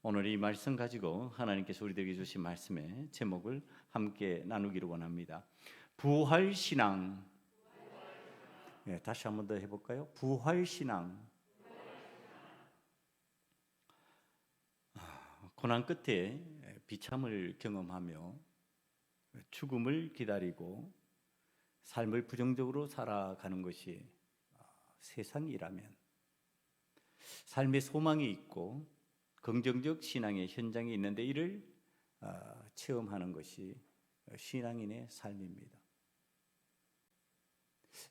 오늘 이 말씀 가지고 하나님께서 우리들에게 주신 말씀의 제목을 함께 나누기를 원합니다. 부활신앙. 다시 한 번 더 해볼까요? 부활신앙. 고난 끝에 비참을 경험하며 죽음을 기다리고 삶을 부정적으로 살아가는 것이 세상이라면, 삶의 소망이 있고 긍정적 신앙의 현장이 있는데 이를 체험하는 것이 신앙인의 삶입니다.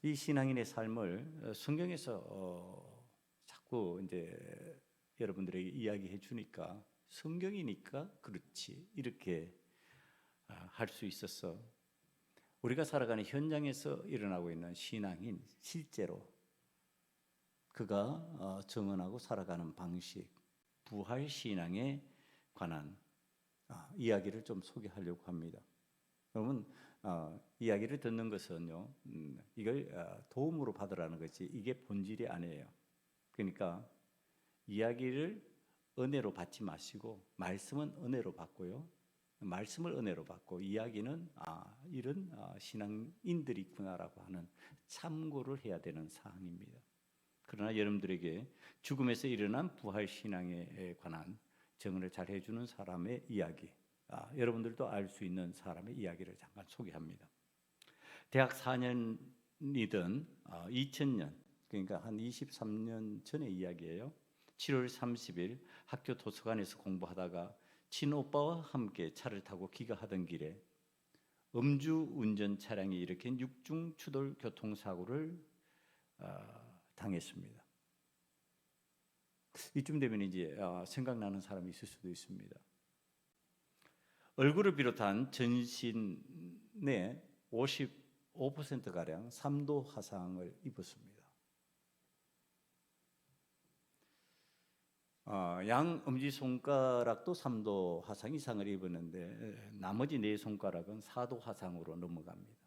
이 신앙인의 삶을 성경에서 자꾸 이제 여러분들에게 이야기해 주니까 성경이니까 그렇지 이렇게 할 수 있어서 우리가 살아가는 현장에서 일어나고 있는 신앙인, 실제로 그가 정언하고 살아가는 방식, 부활신앙에 관한 이야기를 좀 소개하려고 합니다. 여러분, 이야기를 듣는 것은요, 이걸 도움으로 받으라는 것이 이게 본질이 아니에요. 그러니까 이야기를 은혜로 받지 마시고 말씀은 은혜로 받고요, 말씀을 은혜로 받고 이야기는 이런 신앙인들이 있구나라고 하는 참고를 해야 되는 사항입니다. 그러나 여러분들에게 죽음에서 일어난 부활신앙에 관한 정언을 잘 해주는 사람의 이야기, 여러분들도 알 수 있는 사람의 이야기를 잠깐 소개합니다. 대학 4년이던 2000년, 그러니까 한 23년 전의 이야기예요. 7월 30일 학교 도서관에서 공부하다가 친오빠와 함께 차를 타고 귀가하던 길에 음주운전 차량이 일으킨 6중 추돌 교통사고를 당했습니다. 이쯤 되면 이제 생각나는 사람이 있을 수도 있습니다. 얼굴을 비롯한 전신의 55%가량 3도 화상을 입었습니다. 양 엄지손가락도 3도 화상 이상을 입었는데 나머지 4손가락은 4도 화상으로 넘어갑니다.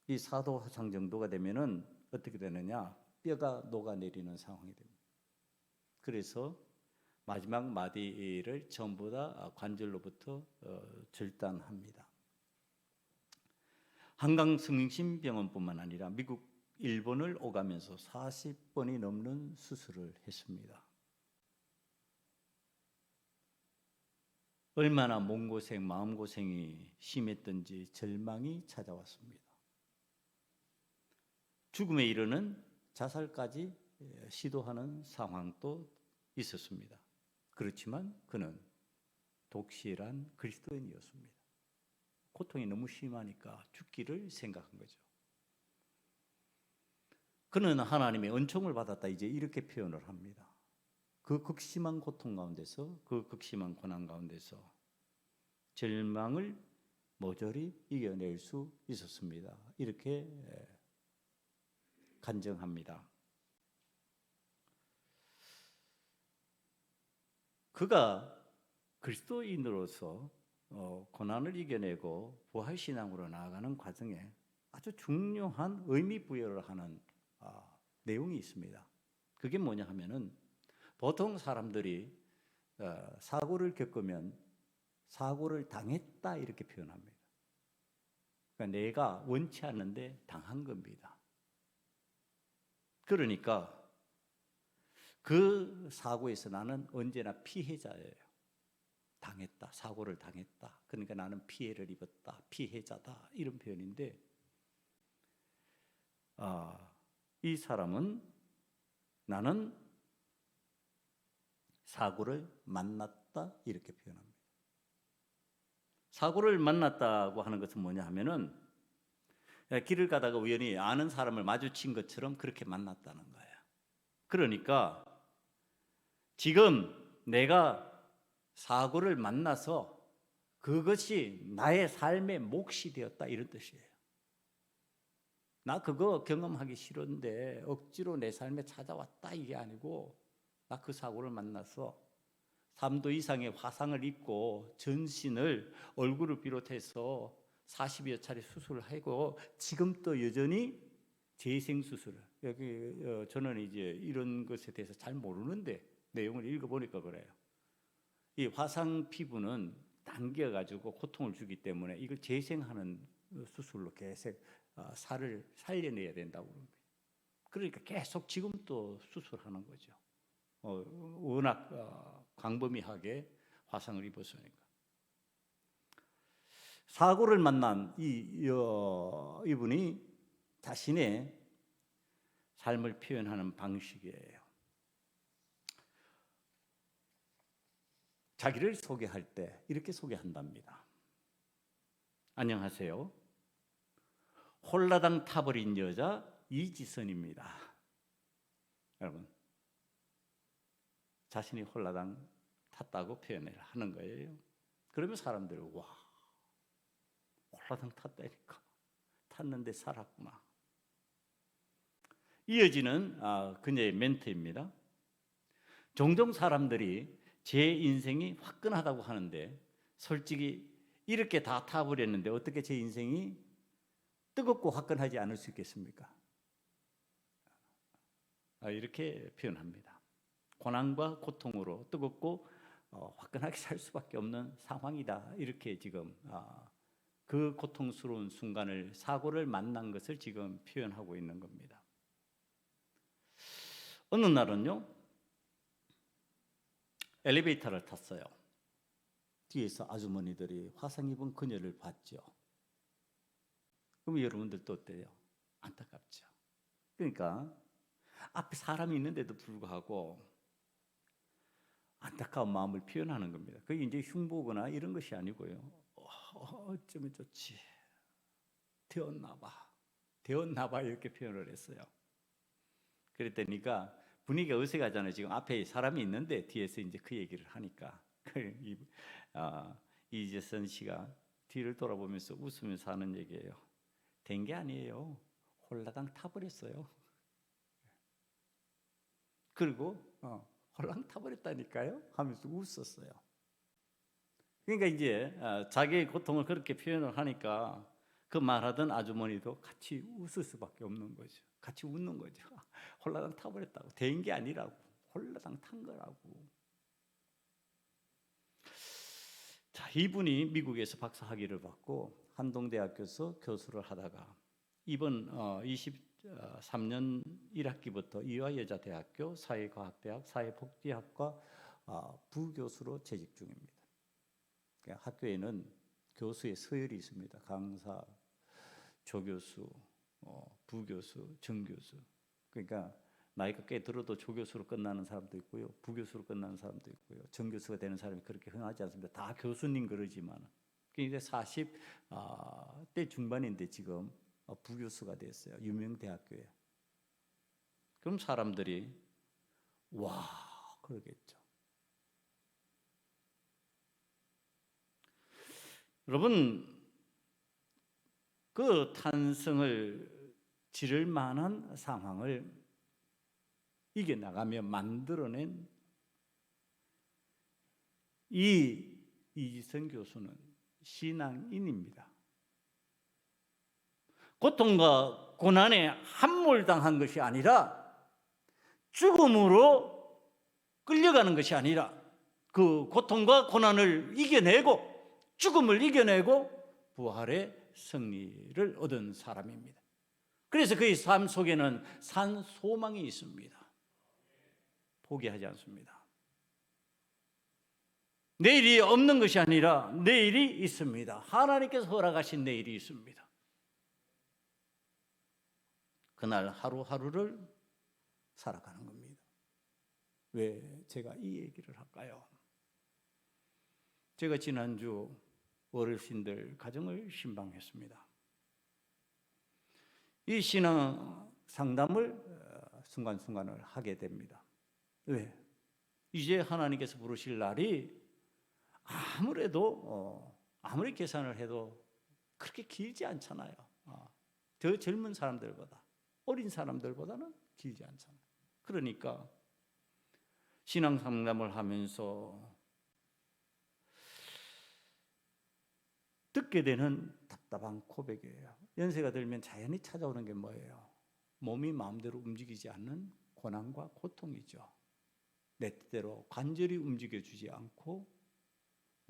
이 4도 화상 정도가 되면은 어떻게 되느냐? 뼈가 녹아내리는 상황이 됩니다. 그래서 마지막 마디를 전부 다 관절로부터 절단합니다. 한강성심병원뿐만 아니라 미국, 일본을 오가면서 40번이 넘는 수술을 했습니다. 얼마나 몸고생, 마음고생이 심했던지 절망이 찾아왔습니다. 죽음에 이르는 자살까지 시도하는 상황도 있었습니다. 그렇지만 그는 독실한 그리스도인이었습니다. 고통이 너무 심하니까 죽기를 생각한 거죠. 그는 하나님의 은총을 받았다, 이제 이렇게 표현을 합니다. 그 극심한 고통 가운데서, 그 극심한 고난 가운데서 절망을 모조리 이겨낼 수 있었습니다. 이렇게 간증합니다. 그가 그리스도인으로서 고난을 이겨내고 부활신앙으로 나아가는 과정에 아주 중요한 의미 부여를 하는 내용이 있습니다. 그게 뭐냐 하면은, 보통 사람들이 사고를 겪으면 사고를 당했다 이렇게 표현합니다. 그러니까 내가 원치 않는데 당한 겁니다. 그러니까 그 사고에서 나는 언제나 피해자예요. 당했다, 사고를 당했다. 그러니까 나는 피해를 입었다, 피해자다, 이런 표현인데, 이 사람은 나는 사고를 만났다 이렇게 표현합니다. 사고를 만났다고 하는 것은 뭐냐 하면은, 길을 가다가 우연히 아는 사람을 마주친 것처럼 그렇게 만났다는 거예요. 그러니까 지금 내가 사고를 만나서 그것이 나의 삶의 몫이 되었다, 이런 뜻이에요. 나 그거 경험하기 싫은데 억지로 내 삶에 찾아왔다, 이게 아니고, 나 그 사고를 만나서 3도 이상의 화상을 입고 전신을, 얼굴을 비롯해서 40여 차례 수술을 하고 지금 또 여전히 재생수술을, 여기 저는 이제 이런 것에 대해서 잘 모르는데 내용을 읽어보니까 그래요. 이 화상 피부는 당겨가지고 고통을 주기 때문에 이걸 재생하는 수술로 계속 살을 살려내야 된다고 합니다. 그러니까 계속 지금 또 수술하는 거죠. 워낙 광범위하게 화상을 입었으니까. 사고를 만난 이분이 자신의 삶을 표현하는 방식이에요. 자기를 소개할 때 이렇게 소개한답니다. 안녕하세요. 홀라당 타버린 여자 이지선입니다. 여러분, 자신이 홀라당 탔다고 표현을 하는 거예요. 그러면 사람들이 와, 홀라당 탔다니까. 탔는데 살았구나. 이어지는 그녀의 멘트입니다. 종종 사람들이 제 인생이 화끈하다고 하는데 솔직히 이렇게 다 타버렸는데 어떻게 제 인생이 뜨겁고 화끈하지 않을 수 있겠습니까? 이렇게 표현합니다. 고난과 고통으로 뜨겁고 화끈하게 살 수밖에 없는 상황이다. 이렇게 지금 그 고통스러운 순간을, 사고를 만난 것을 지금 표현하고 있는 겁니다. 어느 날은요, 엘리베이터를 탔어요. 뒤에서 아주머니들이 화상 입은 그녀를 봤죠. 그럼 여러분들도 어때요? 안타깝죠. 그러니까 앞에 사람이 있는데도 불구하고 안타까운 마음을 표현하는 겁니다. 그게 이제 흉보거나 이런 것이 아니고요. 어쩌면 좋지. 되었나 봐 이렇게 표현을 했어요. 그랬더니까 분위기가 어색하잖아요. 지금 앞에 사람이 있는데 뒤에서 이제 그 얘기를 하니까 이재선 씨가 뒤를 돌아보면서 웃으면서 하는 얘기예요. 된 게 아니에요. 홀라당 타버렸어요. 그리고 홀랑 타버렸다니까요 하면서 웃었어요. 그러니까 이제 자기의 고통을 그렇게 표현을 하니까 그 말하던 아주머니도 같이 웃을 수밖에 없는 거죠. 같이 웃는 거죠. 홀라당 타버렸다고. 된 게 아니라고. 홀라당 탄 거라고. 자, 이분이 미국에서 박사 학위를 받고 한동대학교에서 교수를 하다가 이번 23년 1학기부터 이화여자대학교 사회과학대학 사회복지학과 부교수로 재직 중입니다. 학교에는 교수의 서열이 있습니다. 강사, 조교수, 부교수, 정교수. 그러니까 나이가 꽤 들어도 조교수로 끝나는 사람도 있고요, 부교수로 끝나는 사람도 있고요, 정교수가 되는 사람이 그렇게 흔하지 않습니다. 다 교수님 그러지만 이제 40대 중반인데 지금 부교수가 됐어요. 유명 대학교에. 그럼 사람들이 와 그러겠죠. 여러분, 그 탄성을 지를 만한 상황을 이겨나가며 만들어낸 이지선 교수는 신앙인입니다. 고통과 고난에 함몰당한 것이 아니라 죽음으로 끌려가는 것이 아니라 그 고통과 고난을 이겨내고 죽음을 이겨내고 부활의 승리를 얻은 사람입니다. 그래서 그의 삶 속에는 산 소망이 있습니다. 포기하지 않습니다. 내일이 없는 것이 아니라 내일이 있습니다. 하나님께서 허락하신 내일이 있습니다. 그날 하루하루를 살아가는 겁니다. 왜 제가 이 얘기를 할까요? 제가 지난주 어르신들 가정을 신방했습니다. 이 신앙 상담을 순간순간을 하게 됩니다. 왜? 이제 하나님께서 부르실 날이 아무리 계산을 해도 그렇게 길지 않잖아요. 더 젊은 사람들보다, 어린 사람들보다는 길지 않잖아요. 그러니까 신앙 상담을 하면서 듣게 되는 답답한 고백이에요. 연세가 들면 자연히 찾아오는 게 뭐예요? 몸이 마음대로 움직이지 않는 고난과 고통이죠. 내 뜻대로 관절이 움직여주지 않고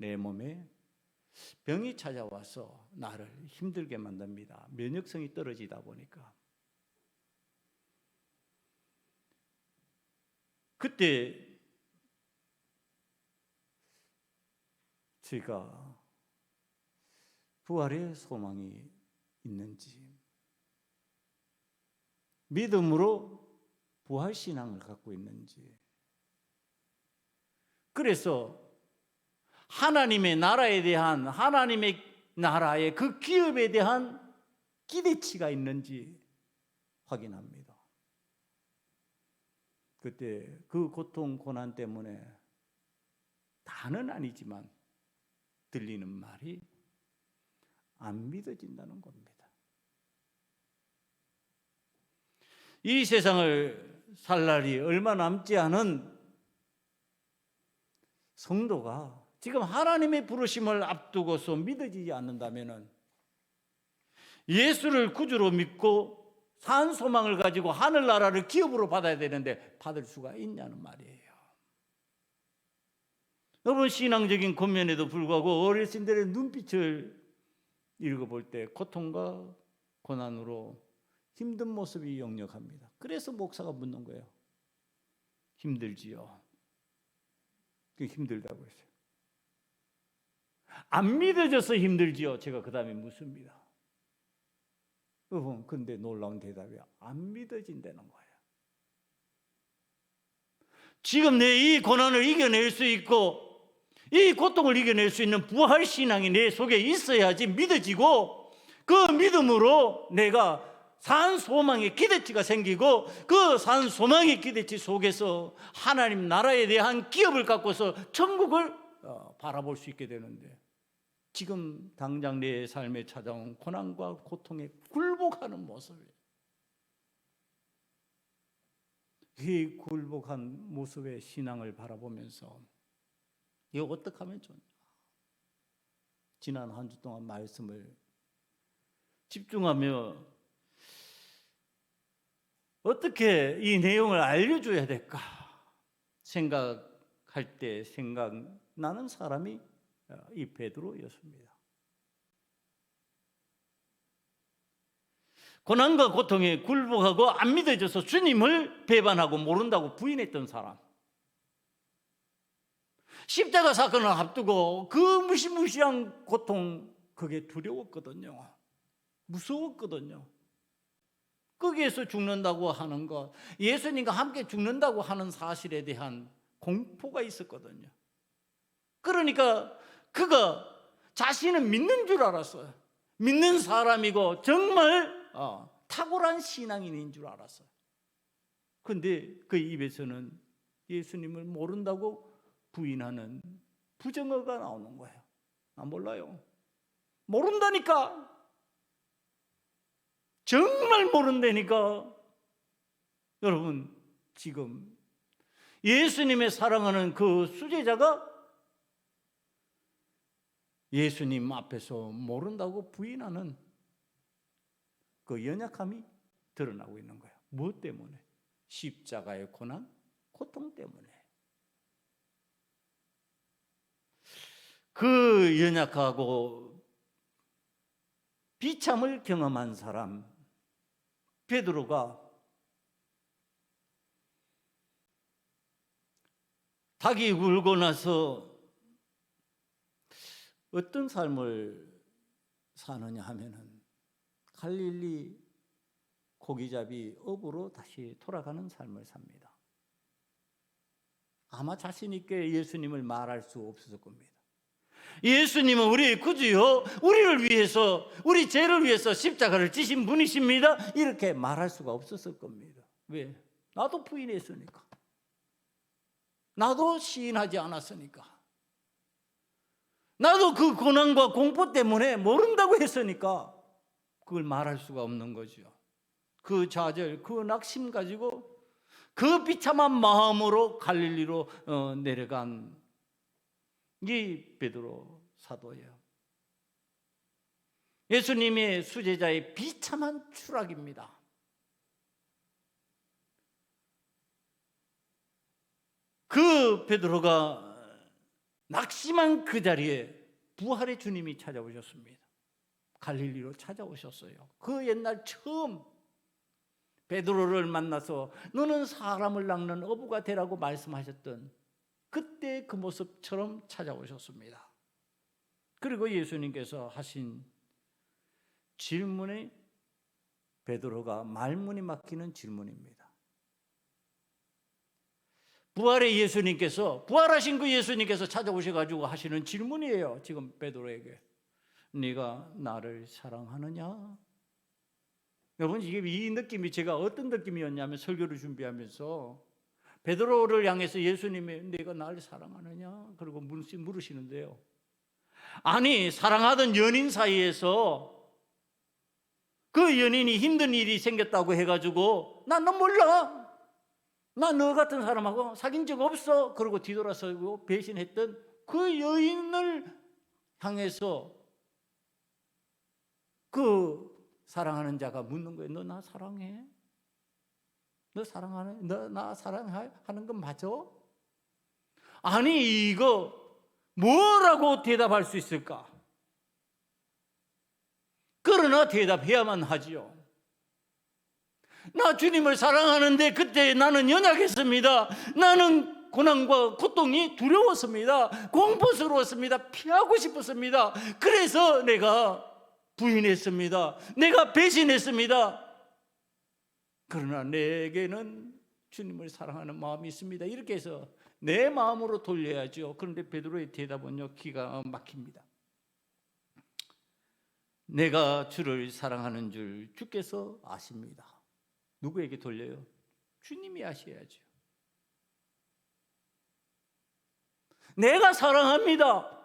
내 몸에 병이 찾아와서 나를 힘들게 만듭니다. 면역성이 떨어지다 보니까. 그때 제가 부활의 소망이 있는지, 믿음으로 부활신앙을 갖고 있는지, 그래서 하나님의 나라에 대한, 하나님의 나라의 그 기업에 대한 기대치가 있는지 확인합니다. 그때 그 고통, 고난 때문에 다는 아니지만 들리는 말이 안 믿어진다는 겁니다. 이 세상을 살 날이 얼마 남지 않은 성도가 지금 하나님의 부르심을 앞두고서 믿어지지 않는다면 예수를 구주로 믿고 산 소망을 가지고 하늘나라를 기업으로 받아야 되는데 받을 수가 있냐는 말이에요. 여러분, 신앙적인 권면에도 불구하고 어르신들의 눈빛을 읽어볼 때 고통과 고난으로 힘든 모습이 역력합니다. 그래서 목사가 묻는 거예요. 힘들지요? 그게 힘들다고 했어요. 안 믿어져서 힘들지요? 제가 그 다음에 묻습니다. 여러분, 근데 놀라운 대답이 안 믿어진다는 거예요. 지금 내 이 고난을 이겨낼 수 있고 이 고통을 이겨낼 수 있는 부활신앙이 내 속에 있어야지 믿어지고, 그 믿음으로 내가 산 소망의 기대치가 생기고, 그 산 소망의 기대치 속에서 하나님 나라에 대한 기업을 갖고서 천국을 바라볼 수 있게 되는데, 지금 당장 내 삶에 찾아온 고난과 고통에 굴복하는 모습이에요. 이 굴복한 모습의 신앙을 바라보면서 이거 어떻게 하면 좋냐? 지난 한 주 동안 말씀을 집중하며 어떻게 이 내용을 알려줘야 될까 생각할 때 생각나는 사람이 이 베드로였습니다. 고난과 고통에 굴복하고 안 믿어져서 주님을 배반하고 모른다고 부인했던 사람, 십자가 사건을 앞두고 그 무시무시한 고통, 그게 두려웠거든요. 무서웠거든요. 거기에서 죽는다고 하는 것, 예수님과 함께 죽는다고 하는 사실에 대한 공포가 있었거든요. 그러니까 그가 자신은 믿는 줄 알았어요. 믿는 사람이고 정말 탁월한 신앙인인 줄 알았어요. 그런데 그 입에서는 예수님을 모른다고 부인하는 부정어가 나오는 거예요. 몰라요. 모른다니까. 정말 모른다니까. 여러분, 지금 예수님의 사랑하는 그 수제자가 예수님 앞에서 모른다고 부인하는 그 연약함이 드러나고 있는 거예요. 무엇 때문에? 십자가의 고난, 고통 때문에. 그 연약하고 비참을 경험한 사람 베드로가 닭이 울고 나서 어떤 삶을 사느냐 하면은 갈릴리 고기잡이 업으로 다시 돌아가는 삶을 삽니다. 아마 자신 있게 예수님을 말할 수 없었을 겁니다. 예수님은 우리의 구주요, 우리를 위해서, 우리 죄를 위해서 십자가를 지신 분이십니다, 이렇게 말할 수가 없었을 겁니다. 왜? 나도 부인했으니까. 나도 시인하지 않았으니까. 나도 그 고난과 공포 때문에 모른다고 했으니까 그걸 말할 수가 없는 거죠. 그 좌절, 그 낙심 가지고 그 비참한 마음으로 갈릴리로 내려간 이 베드로 사도예요. 예수님의 수제자의 비참한 추락입니다. 그 베드로가 하지만 그 자리에 부활의 주님이 찾아오셨습니다. 갈릴리로 찾아오셨어요. 그 옛날 처음 베드로를 만나서 너는 사람을 낚는 어부가 되라고 말씀하셨던 그때 그 모습처럼 찾아오셨습니다. 그리고 예수님께서 하신 질문에 베드로가 말문이 막히는 질문입니다. 부활하신 그 예수님께서 찾아오셔가지고 하시는 질문이에요. 지금 베드로에게. 네가 나를 사랑하느냐? 여러분, 이게 이 느낌이 제가 어떤 느낌이었냐면 설교를 준비하면서 베드로를 향해서 예수님이 네가 나를 사랑하느냐? 그리고 물으시는데요. 아니, 사랑하던 연인 사이에서 그 연인이 힘든 일이 생겼다고 해가지고 난 너 몰라. 나 너 같은 사람하고 사귄 적 없어. 그러고 뒤돌아서고 배신했던 그 여인을 향해서 그 사랑하는 자가 묻는 거예요. 너 나 사랑해? 너 나 사랑하는 건 맞아? 아니, 이거 뭐라고 대답할 수 있을까? 그러나 대답해야만 하지요. 나 주님을 사랑하는데 그때 나는 연약했습니다. 나는 고난과 고통이 두려웠습니다. 공포스러웠습니다. 피하고 싶었습니다. 그래서 내가 부인했습니다. 내가 배신했습니다. 그러나 내게는 주님을 사랑하는 마음이 있습니다. 이렇게 해서 내 마음으로 돌려야죠. 그런데 베드로의 대답은요, 기가 막힙니다. 내가 주를 사랑하는 줄 주께서 아십니다. 누구에게 돌려요? 주님이 아셔야죠. 내가 사랑합니다.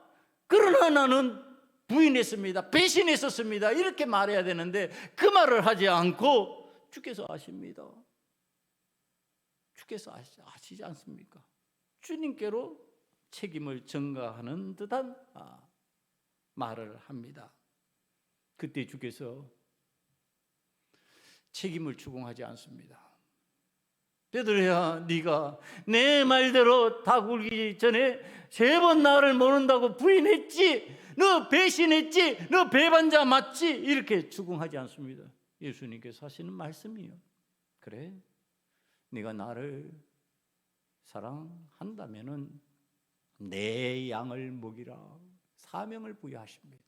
그러나 나는 부인했습니다. 배신했었습니다. 이렇게 말해야 되는데 그 말을 하지 않고 주께서 아십니다. 주께서 아시지 않습니까? 주님께로 책임을 전가하는 듯한 말을 합니다. 그때 주께서 책임을 추궁하지 않습니다. 베드로야, 네가 내 말대로 닭 울기 전에 3번 나를 모른다고 부인했지, 너 배신했지, 너 배반자 맞지, 이렇게 추궁하지 않습니다. 예수님께서 하시는 말씀이에요. 그래, 네가 나를 사랑한다면은 내 양을 먹이라 사명을 부여하십니다.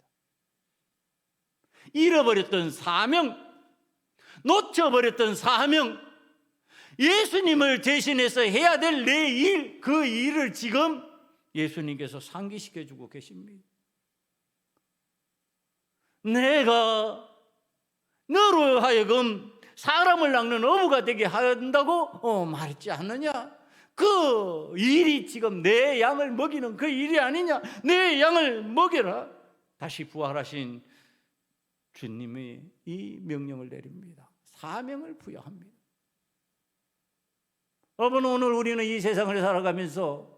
잃어버렸던 사명, 놓쳐버렸던 사명, 예수님을 대신해서 해야 될 내 일, 그 일을 지금 예수님께서 상기시켜주고 계십니다. 내가 너로 하여금 사람을 낚는 어부가 되게 한다고 말했지 않느냐? 그 일이 지금 내 양을 먹이는 그 일이 아니냐? 내 양을 먹여라. 다시 부활하신 주님이 이 명령을 내립니다. 사명을 부여합니다. 여러분, 오늘 우리는 이 세상을 살아가면서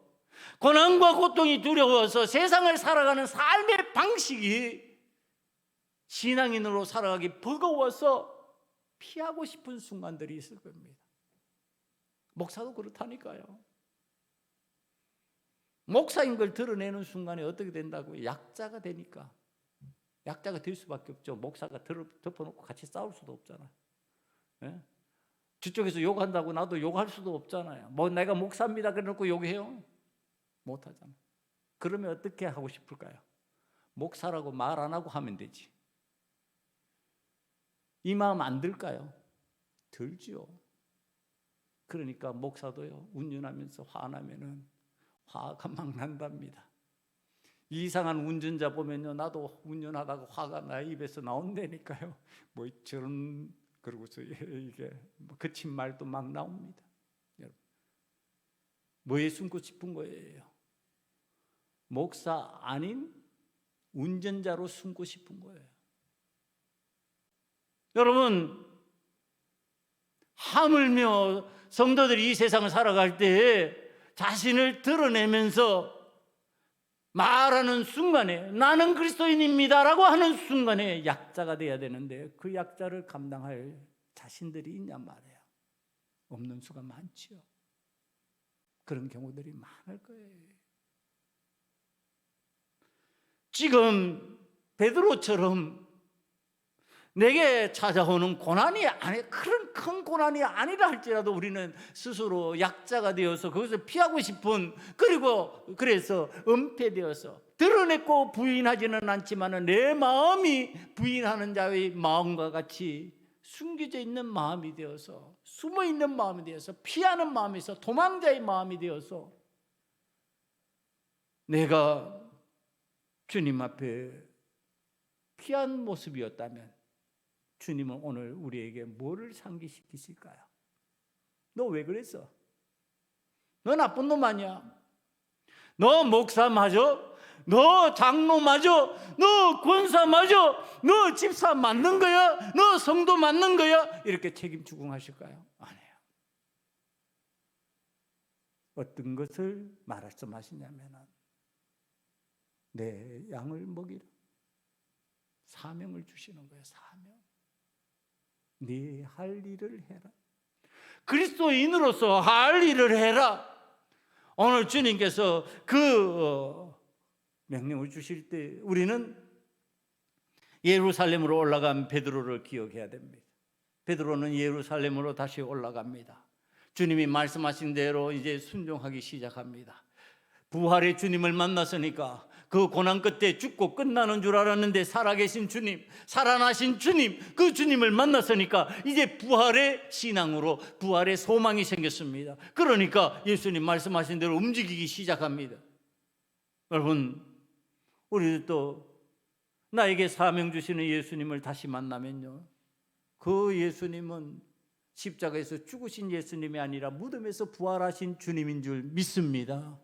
고난과 고통이 두려워서 세상을 살아가는 삶의 방식이 신앙인으로 살아가기 버거워서 피하고 싶은 순간들이 있을 겁니다. 목사도 그렇다니까요. 목사인 걸 드러내는 순간에 어떻게 된다고요? 약자가 되니까. 약자가 될 수밖에 없죠. 목사가 덮어놓고 같이 싸울 수도 없잖아요. 예? 저쪽에서 욕한다고 나도 욕할 수도 없잖아요. 뭐 내가 목사입니다 그래놓고 욕해요? 못하잖아요. 그러면 어떻게 하고 싶을까요? 목사라고 말 안 하고 하면 되지. 이 마음 안 들까요? 들지요. 그러니까 목사도요, 운전하면서 화나면은 화가 막 난답니다. 이상한 운전자 보면요, 나도 운전하다가 화가 나 입에서 나온다니까요. 뭐 저런, 그러고서 이게 거친 말도 막 나옵니다. 여러분, 뭐에 숨고 싶은 거예요? 목사 아닌 운전자로 숨고 싶은 거예요. 여러분, 하물며 성도들이 이 세상을 살아갈 때 자신을 드러내면서 말하는 순간에 나는 그리스도인입니다라고 하는 순간에 약자가 돼야 되는데 그 약자를 감당할 자신들이 있냔 말이에요. 없는 수가 많지요. 그런 경우들이 많을 거예요. 지금 베드로처럼 내게 찾아오는 고난이 그런 큰 고난이 아니라 할지라도 우리는 스스로 약자가 되어서 그것을 피하고 싶은, 그래서 은폐되어서 드러냈고 부인하지는 않지만 내 마음이 부인하는 자의 마음과 같이 숨겨져 있는 마음이 되어서, 숨어 있는 마음이 되어서, 피하는 마음에서 도망자의 마음이 되어서 내가 주님 앞에 피한 모습이었다면 주님은 오늘 우리에게 뭐를 상기시키실까요? 너 왜 그랬어? 너 나쁜 놈 아니야? 너 목사 맞아? 너 장로 맞아? 너 권사 맞아? 너 집사 맞는 거야? 너 성도 맞는 거야? 이렇게 책임 추궁하실까요? 아니에요. 어떤 것을 말씀하시냐면 내 양을 먹이라. 사명을 주시는 거예요. 사명. 네 할 일을 해라. 그리스도인으로서 할 일을 해라. 오늘 주님께서 그 명령을 주실 때 우리는 예루살렘으로 올라간 베드로를 기억해야 됩니다. 베드로는 예루살렘으로 다시 올라갑니다. 주님이 말씀하신 대로 이제 순종하기 시작합니다. 부활의 주님을 만났으니까 그 고난 끝에 죽고 끝나는 줄 알았는데 살아계신 주님, 살아나신 주님, 그 주님을 만났으니까 이제 부활의 신앙으로 부활의 소망이 생겼습니다. 그러니까 예수님 말씀하신 대로 움직이기 시작합니다. 여러분, 우리도 나에게 사명 주시는 예수님을 다시 만나면요, 그 예수님은 십자가에서 죽으신 예수님이 아니라 무덤에서 부활하신 주님인 줄 믿습니다.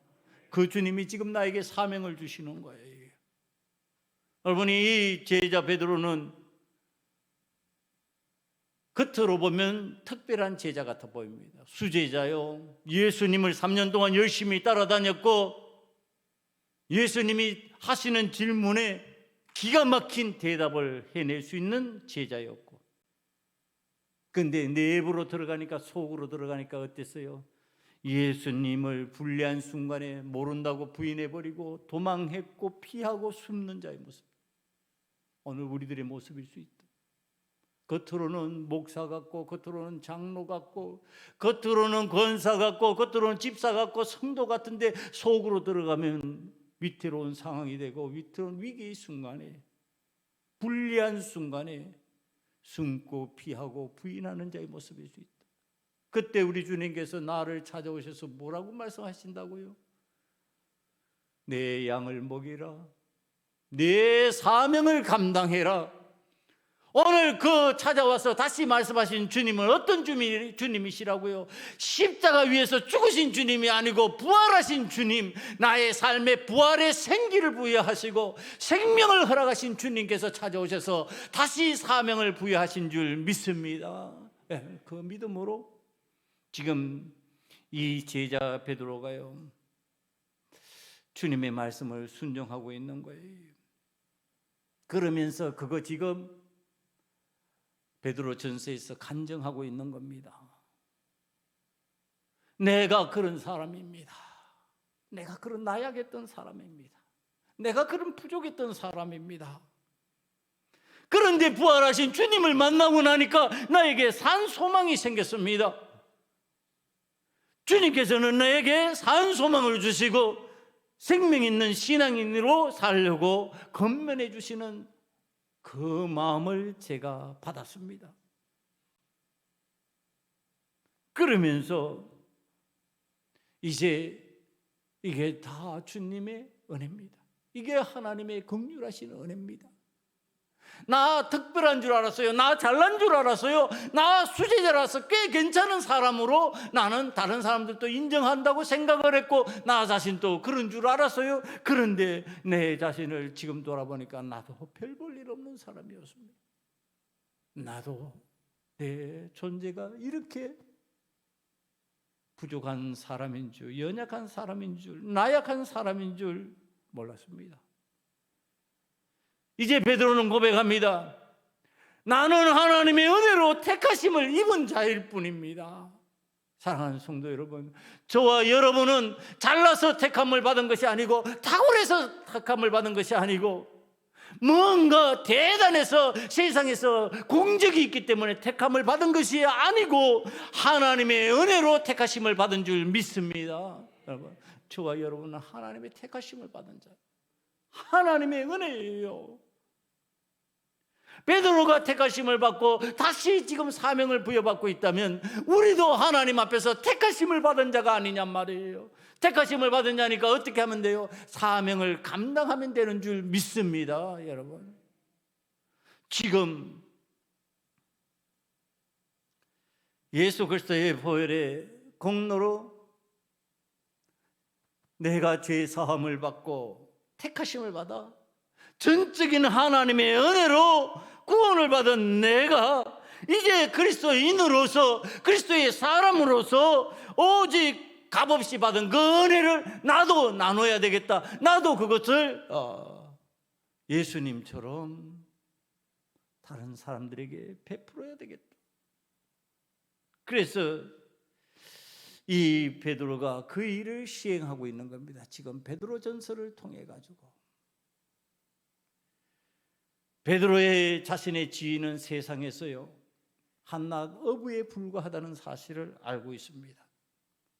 그 주님이 지금 나에게 사명을 주시는 거예요. 여러분, 이 제자 베드로는 겉으로 보면 특별한 제자 같아 보입니다. 수제자요. 예수님을 3년 동안 열심히 따라다녔고 예수님이 하시는 질문에 기가 막힌 대답을 해낼 수 있는 제자였고, 그런데 내부로 들어가니까, 속으로 들어가니까 어땠어요? 예수님을 불리한 순간에 모른다고 부인해버리고 도망했고 피하고 숨는 자의 모습. 오늘 우리들의 모습일 수 있다. 겉으로는 목사 같고, 겉으로는 장로 같고, 겉으로는 권사 같고, 겉으로는 집사 같고, 성도 같은데 속으로 들어가면 위태로운 상황이 되고 위태로운 위기의 순간에, 불리한 순간에 숨고 피하고 부인하는 자의 모습일 수 있다. 그때 우리 주님께서 나를 찾아오셔서 뭐라고 말씀하신다고요? 내 양을 먹이라. 내 사명을 감당해라. 오늘 그 찾아와서 다시 말씀하신 주님은 어떤 주님이시라고요? 십자가 위에서 죽으신 주님이 아니고 부활하신 주님, 나의 삶에 부활의 생기를 부여하시고 생명을 허락하신 주님께서 찾아오셔서 다시 사명을 부여하신 줄 믿습니다. 그 믿음으로 지금 이 제자 베드로가요, 주님의 말씀을 순종하고 있는 거예요. 그러면서 그거 지금 베드로 전서에서 간증하고 있는 겁니다. 내가 그런 사람입니다. 내가 그런 나약했던 사람입니다. 내가 그런 부족했던 사람입니다. 그런데 부활하신 주님을 만나고 나니까 나에게 산 소망이 생겼습니다. 주님께서는 나에게 산 소망을 주시고 생명 있는 신앙인으로 살려고 권면해 주시는 그 마음을 제가 받았습니다. 그러면서 이제 이게 다 주님의 은혜입니다. 이게 하나님의 긍휼하신 은혜입니다. 나 특별한 줄 알았어요. 나 잘난 줄 알았어요. 나 수제자라서 꽤 괜찮은 사람으로 나는 다른 사람들도 인정한다고 생각을 했고 나 자신도 그런 줄 알았어요. 그런데 내 자신을 지금 돌아보니까 나도 별 볼 일 없는 사람이었습니다. 나도 내 존재가 이렇게 부족한 사람인 줄, 연약한 사람인 줄, 나약한 사람인 줄 몰랐습니다. 이제 베드로는 고백합니다. 나는 하나님의 은혜로 택하심을 입은 자일 뿐입니다. 사랑하는 성도 여러분, 저와 여러분은 잘나서 택함을 받은 것이 아니고 탁월해서 택함을 받은 것이 아니고 뭔가 대단해서 세상에서 공적이 있기 때문에 택함을 받은 것이 아니고 하나님의 은혜로 택하심을 받은 줄 믿습니다. 여러분, 저와 여러분은 하나님의 택하심을 받은 자, 하나님의 은혜예요. 베드로가 택하심을 받고 다시 지금 사명을 부여받고 있다면 우리도 하나님 앞에서 택하심을 받은 자가 아니냔 말이에요. 택하심을 받은 자니까 어떻게 하면 돼요? 사명을 감당하면 되는 줄 믿습니다. 여러분, 지금 예수 그리스도의 보혈의 공로로 내가 죄 사함을 받고 택하심을 받아 전적인 하나님의 은혜로 구원을 받은 내가 이제 그리스도인으로서 그리스도의 사람으로서 오직 값없이 받은 그 은혜를 나도 나눠야 되겠다. 나도 그것을 예수님처럼 다른 사람들에게 베풀어야 되겠다. 그래서 이 베드로가 그 일을 시행하고 있는 겁니다. 지금 베드로전서를 통해 가지고 베드로의 자신의 지위는 세상에서요 한낱 어부에 불과하다는 사실을 알고 있습니다.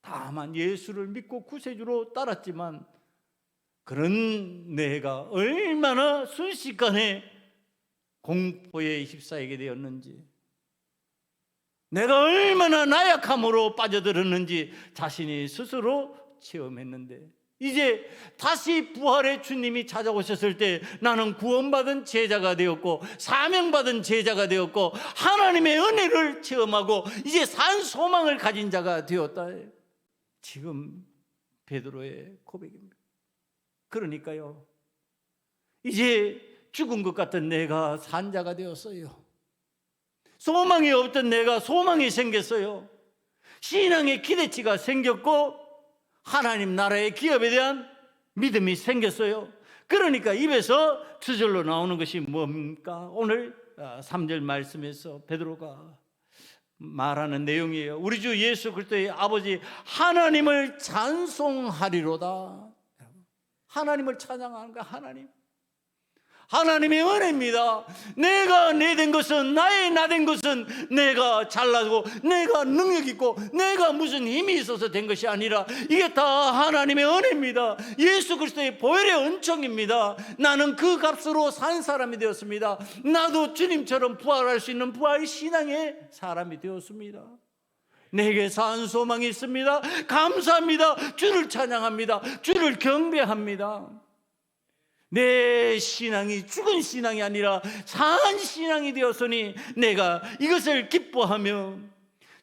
다만 예수를 믿고 구세주로 따랐지만 그런 내가 얼마나 순식간에 공포에 휩싸이게 되었는지, 내가 얼마나 나약함으로 빠져들었는지 자신이 스스로 체험했는데, 이제 다시 부활의 주님이 찾아오셨을 때 나는 구원받은 제자가 되었고 사명받은 제자가 되었고 하나님의 은혜를 체험하고 이제 산 소망을 가진 자가 되었다. 지금 베드로의 고백입니다. 그러니까요, 이제 죽은 것 같은 내가 산 자가 되었어요. 소망이 없던 내가 소망이 생겼어요. 신앙의 기대치가 생겼고 하나님 나라의 기업에 대한 믿음이 생겼어요. 그러니까 입에서 저절로 나오는 것이 뭡니까? 오늘 3절 말씀에서 베드로가 말하는 내용이에요. 우리 주 예수 그리스도의 아버지 하나님을 찬송하리로다. 하나님을 찬양하는 거야. 하나님의 은혜입니다. 내가 내 된 것은, 나의 나 된 것은 내가 잘나고 내가 능력 있고 내가 무슨 힘이 있어서 된 것이 아니라 이게 다 하나님의 은혜입니다. 예수 그리스도의 보혈의 은총입니다. 나는 그 값으로 산 사람이 되었습니다. 나도 주님처럼 부활할 수 있는 부활 신앙의 사람이 되었습니다. 내게 산 소망이 있습니다. 감사합니다. 주를 찬양합니다. 주를 경배합니다. 내 신앙이 죽은 신앙이 아니라 산 신앙이 되었으니 내가 이것을 기뻐하며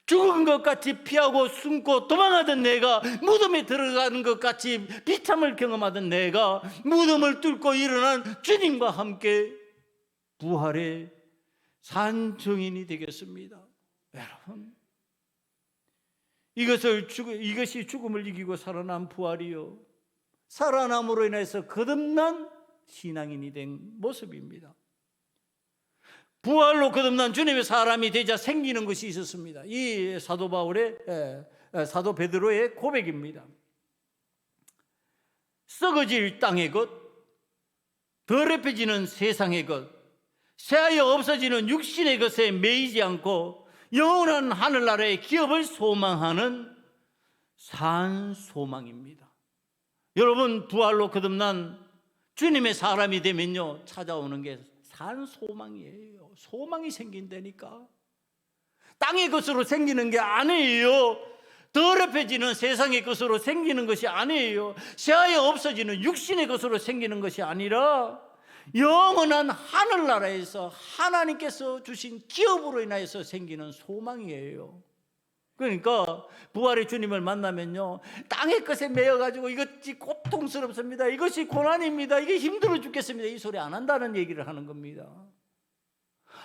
죽은 것 같이 피하고 숨고 도망하던 내가, 무덤에 들어가는 것 같이 비참을 경험하던 내가 무덤을 뚫고 일어난 주님과 함께 부활의 산 증인이 되겠습니다. 여러분, 이것이 죽음을 이기고 살아난 부활이요, 살아남으로 인해서 거듭난 신앙인이 된 모습입니다. 부활로 거듭난 주님의 사람이 되자 생기는 것이 있었습니다. 이 사도 베드로의 고백입니다. 썩어질 땅의 것, 더럽혀지는 세상의 것, 새하여 없어지는 육신의 것에 매이지 않고 영원한 하늘나라의 기업을 소망하는 산 소망입니다. 여러분, 부활로 거듭난 주님의 사람이 되면요, 찾아오는 게 산 소망이에요. 소망이 생긴다니까. 땅의 것으로 생기는 게 아니에요. 더럽혀지는 세상의 것으로 생기는 것이 아니에요. 새하여 없어지는 육신의 것으로 생기는 것이 아니라 영원한 하늘나라에서 하나님께서 주신 기업으로 인하여서 생기는 소망이에요. 그러니까 부활의 주님을 만나면요, 땅의 것에 매여가지고 이것이 고통스럽습니다, 이것이 고난입니다, 이게 힘들어 죽겠습니다, 이 소리 안 한다는 얘기를 하는 겁니다.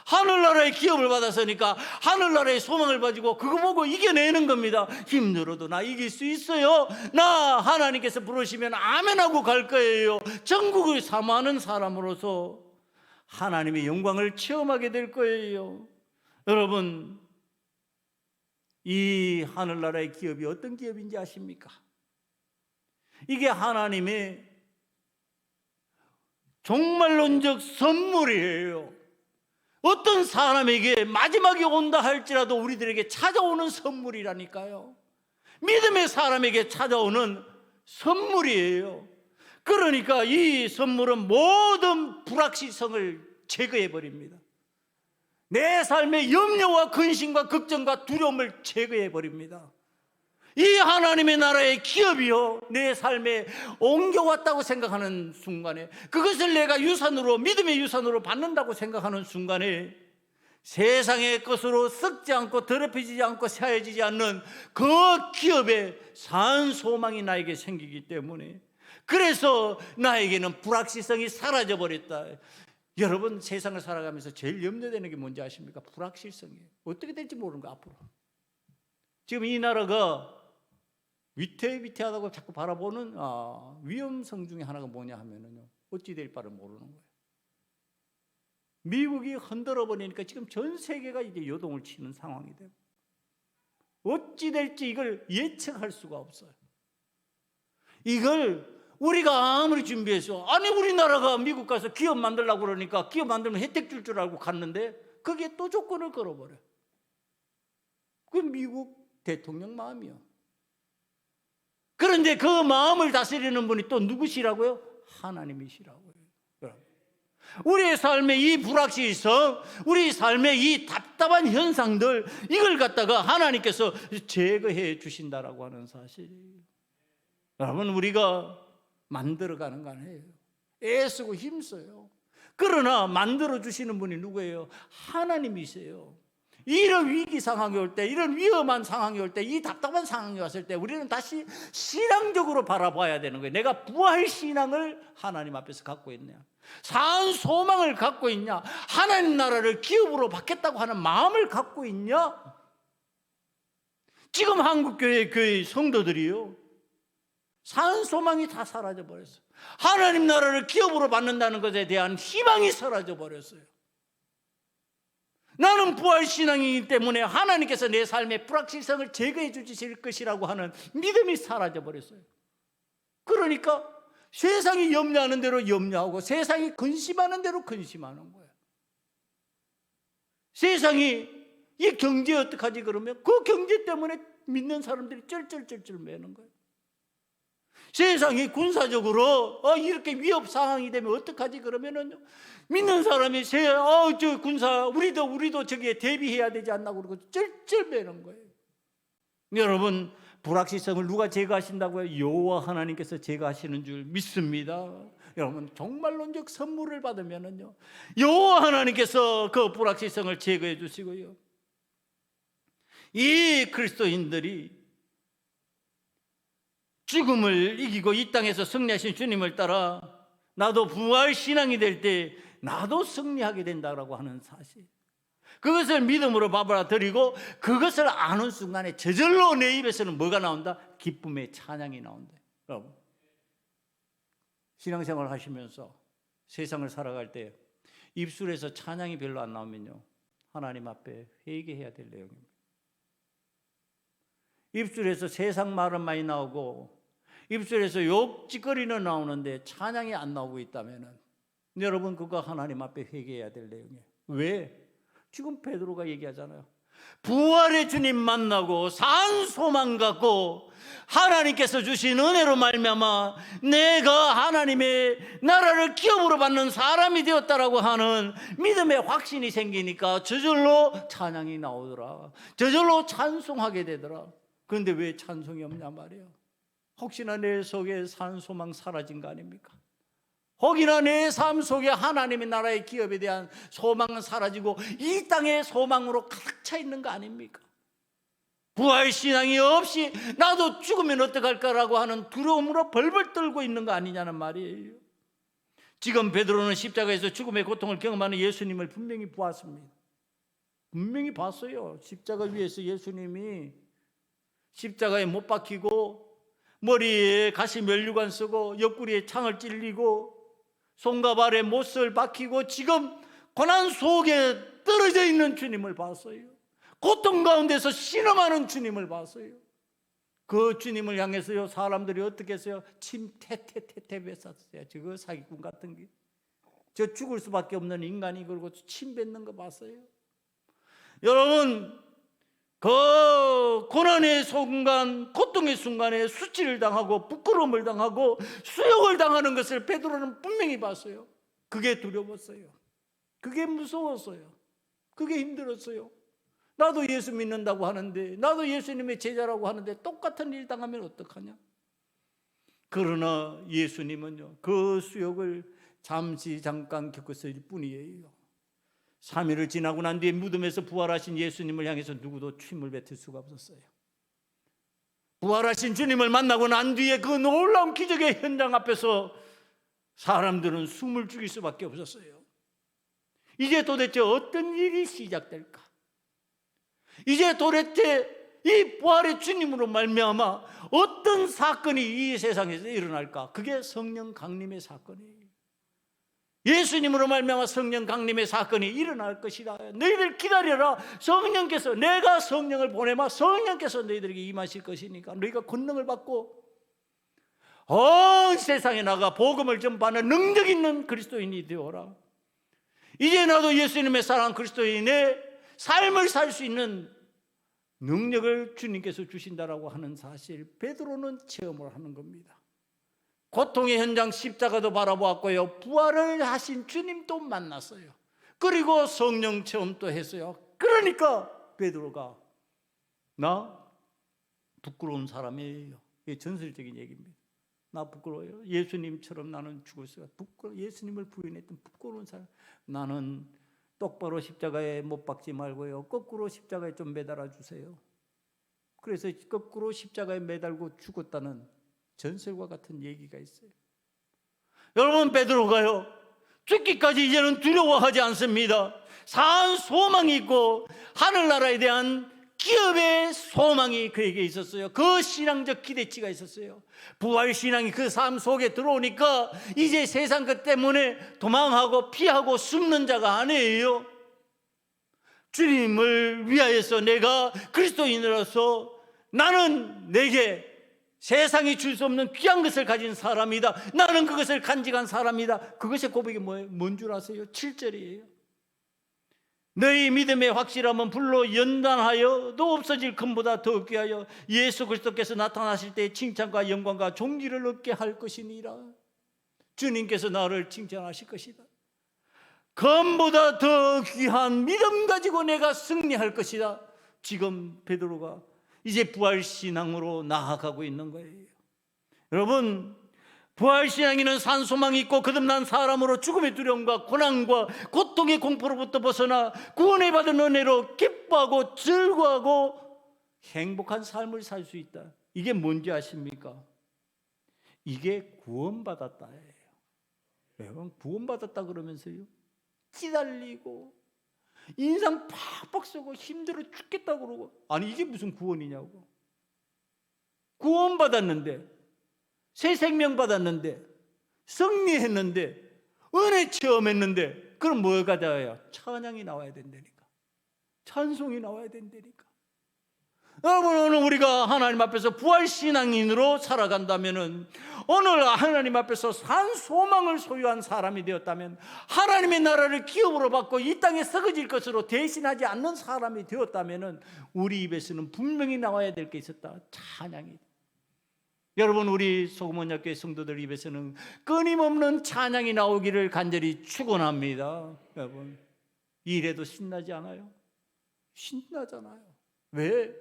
하늘나라의 기업을 받았으니까 하늘나라의 소망을 가지고 그거 보고 이겨내는 겁니다. 힘들어도 나 이길 수 있어요. 나 하나님께서 부르시면 아멘하고 갈 거예요. 전국을 사모하는 사람으로서 하나님의 영광을 체험하게 될 거예요. 여러분, 이 하늘나라의 기업이 어떤 기업인지 아십니까? 이게 하나님의 종말론적 선물이에요. 어떤 사람에게 마지막이 온다 할지라도 우리들에게 찾아오는 선물이라니까요. 믿음의 사람에게 찾아오는 선물이에요. 그러니까 이 선물은 모든 불확실성을 제거해 버립니다. 내 삶의 염려와 근심과 걱정과 두려움을 제거해 버립니다. 이 하나님의 나라의 기업이요, 내 삶에 옮겨왔다고 생각하는 순간에, 그것을 내가 유산으로, 믿음의 유산으로 받는다고 생각하는 순간에 세상의 것으로 썩지 않고 더럽혀지지 않고 새해지지 않는 그 기업에 산 소망이 나에게 생기기 때문에, 그래서 나에게는 불확실성이 사라져버렸다. 여러분, 세상을 살아가면서 제일 염려되는 게 뭔지 아십니까? 불확실성이에요. 어떻게 될지 모르는 거, 앞으로. 지금 이 나라가 위태위태하다고 자꾸 바라보는 위험성 중에 하나가 뭐냐 하면요, 어찌 될 바를 모르는 거예요. 미국이 흔들어 버리니까 지금 전 세계가 이제 요동을 치는 상황이 돼요. 어찌 될지 이걸 예측할 수가 없어요. 이걸 우리가 아무리 준비해서, 아니 우리나라가 미국 가서 기업 만들려고 그러니까 기업 만들면 혜택 줄 줄 알고 갔는데 거기에 또 조건을 걸어버려요. 그 미국 대통령 마음이요. 그런데 그 마음을 다스리는 분이 또 누구시라고요? 하나님이시라고요. 우리의 삶의 이 불확실성, 우리 삶의 이 답답한 현상들, 이걸 갖다가 하나님께서 제거해 주신다라고 하는 사실이에요. 여러분, 우리가 만들어가는 거 아니에요. 애쓰고 힘써요. 그러나 만들어 주시는 분이 누구예요? 하나님이세요. 이런 위기 상황이 올 때, 이런 위험한 상황이 올 때, 이 답답한 상황이 왔을 때 우리는 다시 신앙적으로 바라봐야 되는 거예요. 내가 부활 신앙을 하나님 앞에서 갖고 있냐, 산 소망을 갖고 있냐, 하나님 나라를 기업으로 받겠다고 하는 마음을 갖고 있냐. 지금 한국교회 교회 성도들이요, 산 소망이 다 사라져 버렸어요. 하나님 나라를 기업으로 받는다는 것에 대한 희망이 사라져 버렸어요. 나는 부활신앙이기 때문에 하나님께서 내 삶의 불확실성을 제거해 주실 것이라고 하는 믿음이 사라져 버렸어요. 그러니까 세상이 염려하는 대로 염려하고 세상이 근심하는 대로 근심하는 거예요. 세상이 이 경제 어떡하지 그러면 그 경제 때문에 믿는 사람들이 쩔쩔쩔쩔 매는 거예요. 세상이 군사적으로 이렇게 위협 상황이 되면 어떡하지 그러면은 믿는 사람이 저 군사 우리도 저기에 대비해야 되지 않나 그러고 쩔쩔매는 거예요. 여러분, 불확실성을 누가 제거하신다고요? 여호와 하나님께서 제거하시는 줄 믿습니다. 여러분, 종말론적 선물을 받으면은요, 여호와 하나님께서 그 불확실성을 제거해 주시고요, 이 그리스도인들이 죽음을 이기고 이 땅에서 승리하신 주님을 따라 나도 부활 신앙이 될 때 나도 승리하게 된다라고 하는 사실, 그것을 믿음으로 받아들이고 그것을 아는 순간에 저절로 내 입에서는 뭐가 나온다? 기쁨의 찬양이 나온다. 여러분, 신앙생활 하시면서 세상을 살아갈 때 입술에서 찬양이 별로 안 나오면요, 하나님 앞에 회개해야 될 내용입니다. 입술에서 세상 말은 많이 나오고 입술에서 욕짓거리는 나오는데 찬양이 안 나오고 있다면 여러분, 그거 하나님 앞에 회개해야 될 내용이에요. 왜? 지금 베드로가 얘기하잖아요. 부활의 주님 만나고 산 소망 갖고 하나님께서 주신 은혜로 말미암아 내가 하나님의 나라를 기업으로 받는 사람이 되었다라고 하는 믿음의 확신이 생기니까 저절로 찬양이 나오더라. 저절로 찬송하게 되더라. 그런데 왜 찬송이 없냐 말이에요. 혹시나 내 속에 산 소망 사라진 거 아닙니까? 혹이나 내 삶 속에 하나님의 나라의 기업에 대한 소망은 사라지고 이 땅의 소망으로 가득 차 있는 거 아닙니까? 부활신앙이 없이 나도 죽으면 어떡할까라고 하는 두려움으로 벌벌 떨고 있는 거 아니냐는 말이에요. 지금 베드로는 십자가에서 죽음의 고통을 경험하는 예수님을 분명히 보았습니다. 분명히 봤어요. 십자가 위에서 예수님이 십자가에 못 박히고 머리에 가시 면류관 쓰고 옆구리에 창을 찔리고 손과 발에 못을 박히고 지금 고난 속에 떨어져 있는 주님을 봤어요. 고통 가운데서 신음하는 주님을 봤어요. 그 주님을 향해서요, 사람들이 어떻게 했어요? 침 태태태태 뱉었어요. 저거 사기꾼 같은 게. 저 죽을 수밖에 없는 인간이 그러고 침 뱉는 거 봤어요. 여러분, 그 고난의 순간, 고통의 순간에 수치를 당하고 부끄러움을 당하고 수욕을 당하는 것을 베드로는 분명히 봤어요. 그게 두려웠어요. 그게 무서웠어요. 그게 힘들었어요. 나도 예수 믿는다고 하는데, 나도 예수님의 제자라고 하는데 똑같은 일 당하면 어떡하냐? 그러나 예수님은요, 그 수욕을 잠깐 겪었을 뿐이에요. 3일을 지나고 난 뒤에 무덤에서 부활하신 예수님을 향해서 누구도 침을 뱉을 수가 없었어요. 부활하신 주님을 만나고 난 뒤에 그 놀라운 기적의 현장 앞에서 사람들은 숨을 죽일 수밖에 없었어요. 이제 도대체 어떤 일이 시작될까? 이제 도대체 이 부활의 주님으로 말미암아 어떤 사건이 이 세상에서 일어날까? 그게 성령 강림의 사건이에요. 예수님으로 말미암아 성령 강림의 사건이 일어날 것이다. 너희들 기다려라. 성령께서, 내가 성령을 보내마 성령께서 너희들에게 임하실 것이니까 너희가 권능을 받고 온 세상에 나가 복음을 전파하는 능력 있는 그리스도인이 되어라. 이제 나도 예수님의 사랑한 그리스도인의 삶을 살 수 있는 능력을 주님께서 주신다라고 하는 사실, 베드로는 체험을 하는 겁니다. 고통의 현장 십자가도 바라보았고요, 부활을 하신 주님도 만났어요. 그리고 성령 체험도 했어요. 그러니까 베드로가 나 부끄러운 사람이에요. 이게 전설적인 얘기입니다. 나 부끄러워요. 예수님처럼 나는 죽었어요. 예수님을 부인했던 부끄러운 사람. 나는 똑바로 십자가에 못 박지 말고요, 거꾸로 십자가에 좀 매달아 주세요. 그래서 거꾸로 십자가에 매달고 죽었다는 전설과 같은 얘기가 있어요. 여러분, 베드로가요, 죽기까지 이제는 두려워하지 않습니다. 산 소망이 있고 하늘나라에 대한 기업의 소망이 그에게 있었어요. 그 신앙적 기대치가 있었어요. 부활신앙이 그 삶 속에 들어오니까 이제 세상 것 때문에 도망하고 피하고 숨는 자가 아니에요. 주님을 위하여서 내가 그리스도인으로서 나는 내게 세상이 줄 수 없는 귀한 것을 가진 사람이다. 나는 그것을 간직한 사람이다. 그것의 고백이 뭐예요? 뭔 줄 아세요? 7절이에요. 너희 믿음의 확실함은 불로 연단하여 또 없어질 금보다 더 귀하여 예수 그리스도께서 나타나실 때 칭찬과 영광과 존귀를 얻게 할 것이니라. 주님께서 나를 칭찬하실 것이다. 금보다 더 귀한 믿음 가지고 내가 승리할 것이다. 지금 베드로가 이제 부활신앙으로 나아가고 있는 거예요. 여러분, 부활신앙에는 산소망이 있고 거듭난 사람으로 죽음의 두려움과 고난과 고통의 공포로부터 벗어나 구원을 받은 은혜로 기뻐하고 즐거워하고 행복한 삶을 살 수 있다. 이게 뭔지 아십니까? 이게 구원받았다예요. 여러분, 구원받았다 그러면서요, 기다리고 인상 팍팍 쓰고 힘들어 죽겠다고 그러고, 아니 이게 무슨 구원이냐고. 구원받았는데, 새 생명 받았는데, 승리했는데, 은혜 체험했는데, 그럼 뭐가 나와요? 찬양이 나와야 된다니까. 찬송이 나와야 된다니까. 여러분, 오늘 우리가 하나님 앞에서 부활신앙인으로 살아간다면, 오늘 하나님 앞에서 산 소망을 소유한 사람이 되었다면, 하나님의 나라를 기업으로 받고 이 땅에 썩어질 것으로 대신하지 않는 사람이 되었다면, 우리 입에서는 분명히 나와야 될 게 있었다. 찬양이. 여러분, 우리 소금원약교회 성도들 입에서는 끊임없는 찬양이 나오기를 간절히 축원합니다. 여러분, 이래도 신나지 않아요? 신나잖아요. 왜?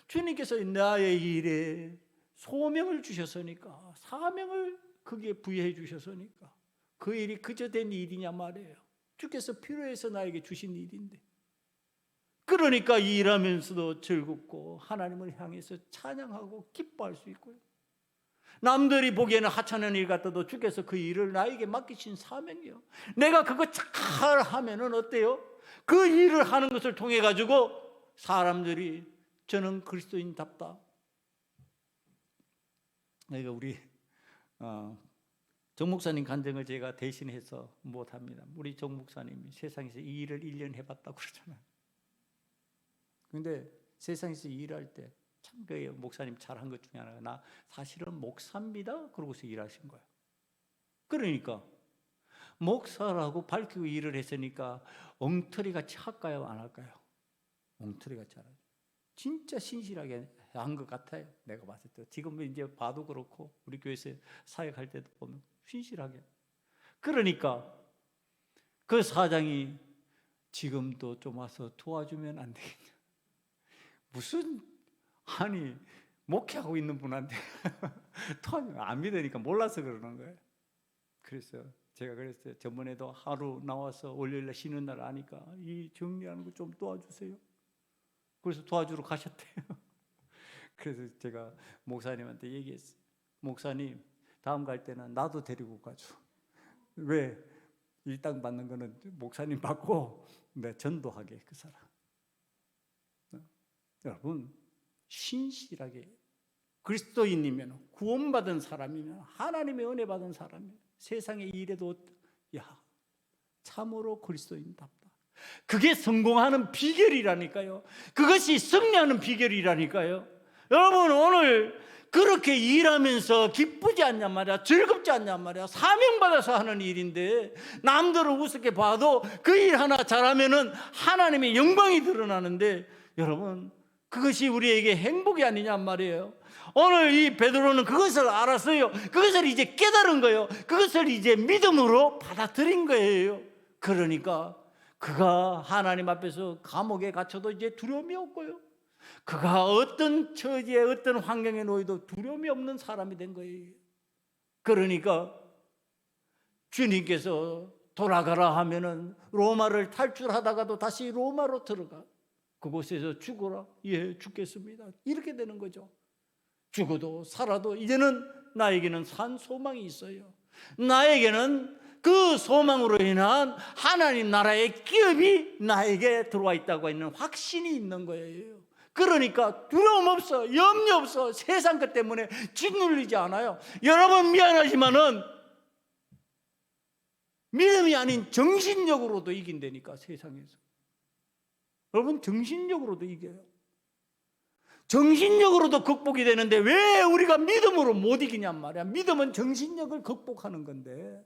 주님께서 나의 일에 소명을 주셨으니까, 사명을 거기에 부여해 주셨으니까. 그 일이 그저 된 일이냐 말이에요. 주께서 필요해서 나에게 주신 일인데, 그러니까 일하면서도 즐겁고 하나님을 향해서 찬양하고 기뻐할 수 있고요, 남들이 보기에는 하찮은 일 같아도 주께서 그 일을 나에게 맡기신 사명이요, 내가 그거 잘 하면은 어때요? 그 일을 하는 것을 통해 가지고 사람들이 저는 그리스도인답다. 그러니까 우리 정 목사님 간증을 제가 대신해서 못합니다. 우리 정 목사님이 세상에서 이 일을 1년 해봤다고 그러잖아요. 근데 세상에서 일할 때 참 그 목사님 잘한 것 중에 하나가 나 사실은 목사입니다. 그러고서 일하신 거예요. 그러니까 목사라고 밝히고 일을 했으니까 엉터리같이 할까요? 안 할까요? 엉터리같이 하죠. 진짜 신실하게 한 것 같아요. 내가 봤을 때. 지금 이제 봐도 그렇고 우리 교회에서 사역할 때도 보면 신실하게. 그러니까 그 사장이 지금도 좀 와서 도와주면 안 되겠냐. 무슨 아니 목회하고 있는 분한테 안 믿으니까 몰라서 그러는 거예요. 그래서 제가 그랬어요. 저번에도 하루 나와서 월요일날 쉬는 날 아니까 이 정리하는 거 좀 도와주세요. 그래서 도와주러 가셨대요. 그래서 제가 목사님한테 얘기했어요. 목사님 다음 갈 때는 나도 데리고 가죠. 왜? 일당 받는 거는 목사님 받고 내 전도하게 그 사람. 여러분 신실하게 그리스도인이면 구원받은 사람이면 하나님의 은혜 받은 사람이면 세상의 일에도 야 참으로 그리스도인답다. 그게 성공하는 비결이라니까요. 그것이 승리하는 비결이라니까요. 여러분 오늘 그렇게 일하면서 기쁘지 않냔 말이야. 즐겁지 않냔 말이야. 사명받아서 하는 일인데 남들을 우습게 봐도 그 일 하나 잘하면은 하나님의 영광이 드러나는데 여러분 그것이 우리에게 행복이 아니냔 말이에요. 오늘 이 베드로는 그것을 알았어요. 그것을 이제 깨달은 거예요. 그것을 이제 믿음으로 받아들인 거예요. 그러니까 그가 하나님 앞에서 감옥에 갇혀도 이제 두려움이 없고요. 그가 어떤 처지에 어떤 환경에 놓여도 두려움이 없는 사람이 된 거예요. 그러니까 주님께서 돌아가라 하면은 로마를 탈출하다가도 다시 로마로 들어가. 그곳에서 죽어라. 예, 죽겠습니다. 이렇게 되는 거죠. 죽어도 살아도 이제는 나에게는 산 소망이 있어요. 나에게는 그 소망으로 인한 하나님 나라의 기업이 나에게 들어와 있다고 하는 확신이 있는 거예요. 그러니까 두려움 없어, 염려 없어. 세상 것 때문에 짓눌리지 않아요. 여러분 미안하지만은 믿음이 아닌 정신력으로도 이긴다니까 세상에서. 여러분 정신력으로도 이겨요. 정신력으로도 극복이 되는데 왜 우리가 믿음으로 못 이기냔 말이야. 믿음은 정신력을 극복하는 건데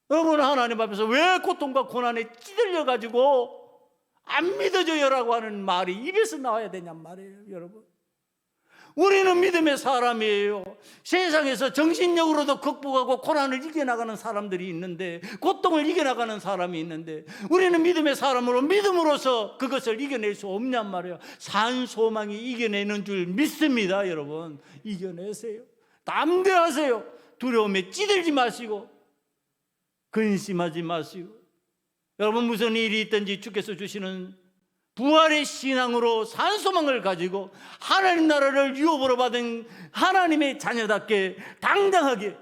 여러분 하나님 앞에서 왜 고통과 고난에 찌들려 가지고 안 믿어져요라고 하는 말이 입에서 나와야 되냔 말이에요. 여러분 우리는 믿음의 사람이에요. 세상에서 정신력으로도 극복하고 고난을 이겨나가는 사람들이 있는데 고통을 이겨나가는 사람이 있는데 우리는 믿음의 사람으로 믿음으로서 그것을 이겨낼 수 없냔 말이에요. 산 소망이 이겨내는 줄 믿습니다. 여러분 이겨내세요. 담대하세요. 두려움에 찌들지 마시고 근심하지 마시고 여러분 무슨 일이 있든지 주께서 주시는 부활의 신앙으로 산소망을 가지고 하나님 나라를 유업으로 받은 하나님의 자녀답게 당당하게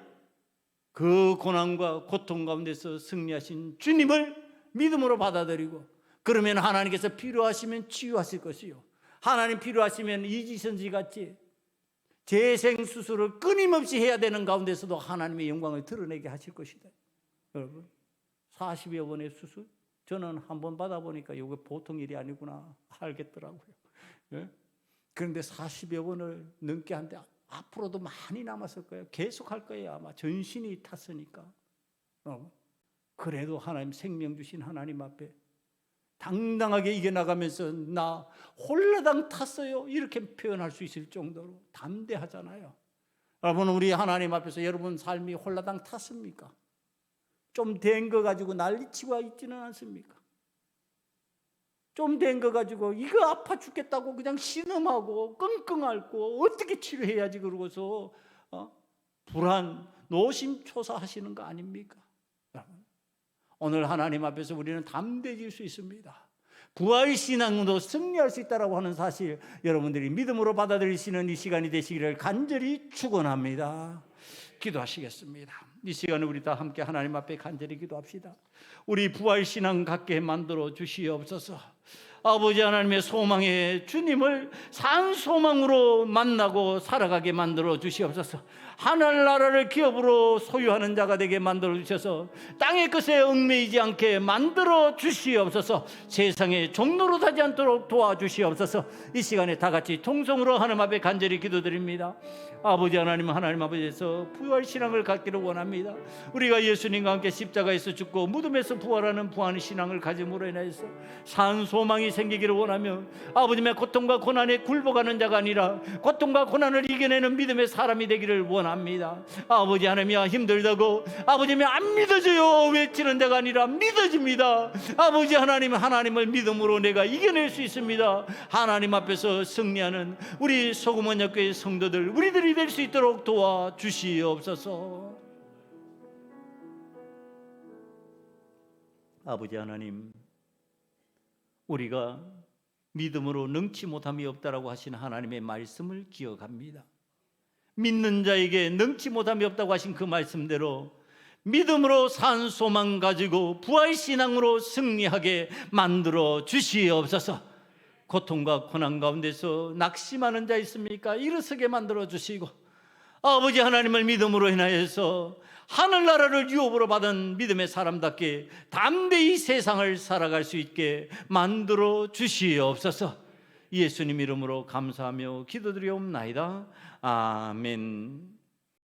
그 고난과 고통 가운데서 승리하신 주님을 믿음으로 받아들이고 그러면 하나님께서 필요하시면 치유하실 것이요 하나님 필요하시면 이지선지 같이 재생수술을 끊임없이 해야 되는 가운데서도 하나님의 영광을 드러내게 하실 것이다. 여러분 40여 번의 수술 저는 한번 받아보니까 이게 보통 일이 아니구나 알겠더라고요. 예? 그런데 40여 번을 넘게 한데 앞으로도 많이 남았을 거예요. 계속 할 거예요. 아마 전신이 탔으니까. 그래도 하나님 생명 주신 하나님 앞에 당당하게 이겨나가면서 나 홀라당 탔어요 이렇게 표현할 수 있을 정도로 담대하잖아요. 여러분 우리 하나님 앞에서 여러분 삶이 홀라당 탔습니까? 좀 된 거 가지고 난리치고 있지는 않습니까? 좀 된 거 가지고 이거 아파 죽겠다고 그냥 신음하고 끙끙 앓고 어떻게 치료해야지 그러고서 불안, 노심초사하시는 거 아닙니까? 오늘 하나님 앞에서 우리는 담대해질 수 있습니다. 부활신앙으로 승리할 수 있다고 하는 사실 여러분들이 믿음으로 받아들이시는 이 시간이 되시기를 간절히 축원합니다. 기도하시겠습니다. 이 시간에 우리 다 함께 하나님 앞에 간절히 기도합시다. 우리 부활신앙 갖게 만들어 주시옵소서. 아버지 하나님의 소망의 주님을 산 소망으로 만나고 살아가게 만들어 주시옵소서. 하늘나라를 기업으로 소유하는 자가 되게 만들어 주셔서 땅의 것에 얽매이지 않게 만들어 주시옵소서. 세상의 종로로 타지 않도록 도와주시옵소서. 이 시간에 다 같이 통성으로 하나님 앞에 간절히 기도드립니다. 아버지 하나님, 하나님 아버지에서 부활 신앙을 갖기를 원합니다. 우리가 예수님과 함께 십자가에서 죽고 무덤에서 부활하는 부활 신앙을 가짐으로 인해서 산 소망이 생기기를 원하며 아버지의 고통과 고난에 굴복하는 자가 아니라 고통과 고난을 이겨내는 믿음의 사람이 되기를 원합니다. 아버지 하나님이야, 힘들다고 아버지면 안 믿어져요 외치는 자가 아니라 믿어집니다. 아버지 하나님, 하나님을 믿음으로 내가 이겨낼 수 있습니다. 하나님 앞에서 승리하는 우리 소금원역교회 성도들, 우리들이 될 수 있도록 도와주시옵소서. 아버지 하나님, 우리가 믿음으로 능치 못함이 없다라고 하신 하나님의 말씀을 기억합니다. 믿는 자에게 능치 못함이 없다고 하신 그 말씀대로 믿음으로 산 소망 가지고 부활신앙으로 승리하게 만들어 주시옵소서. 고통과 고난 가운데서 낙심하는 자 있습니까? 일어서게 만들어 주시고 아버지 하나님을 믿음으로 인하여서 하늘나라를 유업으로 받은 믿음의 사람답게 담대히 세상을 살아갈 수 있게 만들어 주시옵소서. 예수님 이름으로 감사하며 기도드리옵나이다. 아멘.